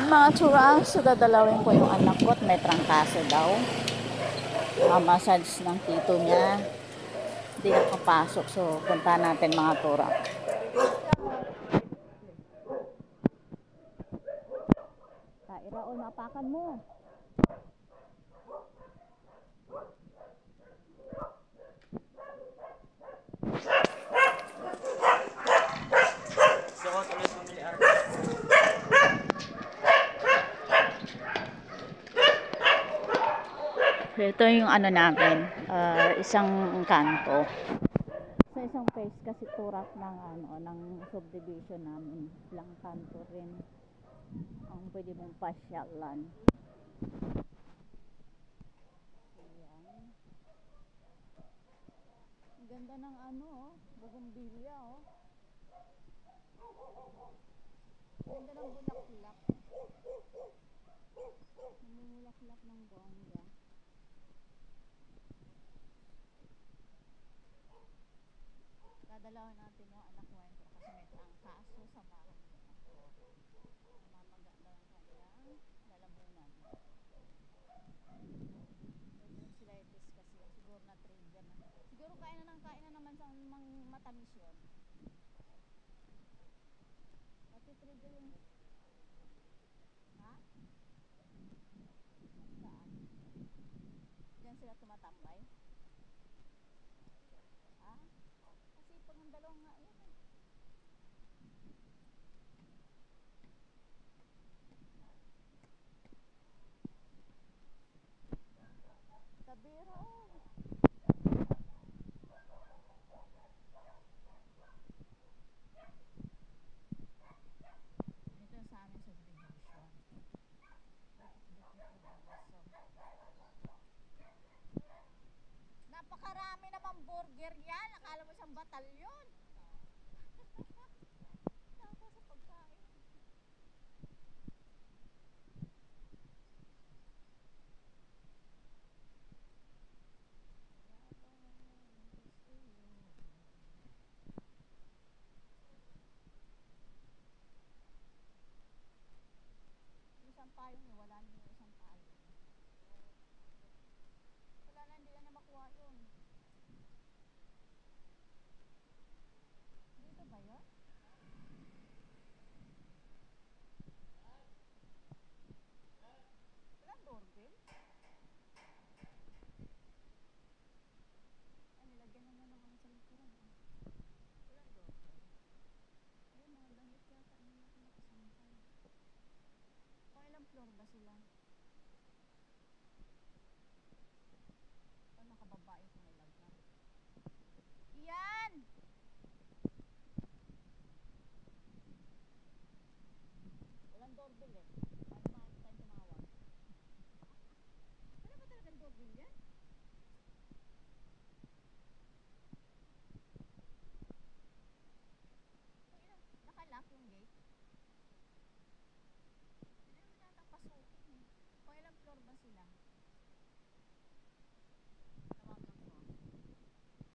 Mga churang, so dadalawin ko yung anak ko at may trangkaso daw. Massage ng tito niya. Hindi nakapasok, so punta natin mga turang. Iraon, mapakan mo. Ito yung ano natin, isang kanto. Sa isang phase kasi turak ng ng subdivision namin, ilang kanto rin ang pwede mong pasyalan. Ayan. Ang ganda ng bugumbilya Ganda ng bulaklak. Namumulaklak ng bongga. Dadalawan natin yung anak ko kasi may trangkaso sa bahay niya. Mamaga daw ang kanilang lalamunan. Tonsillitis kasi siguro na trigger na. Siguro kain na naman sa matamis yun. Pati trigger yung saan? Diyan sila tumatambay? Kasi pag ang dalawang nga yan Tabira Ito sa amin subdivision. Napakarami naman burger yan. Akala mo isang batalyon. Tapos sa pagkain. Isang payong wala na yung isang payong. Wala na, hindi na makuha yun. Dito ba yun?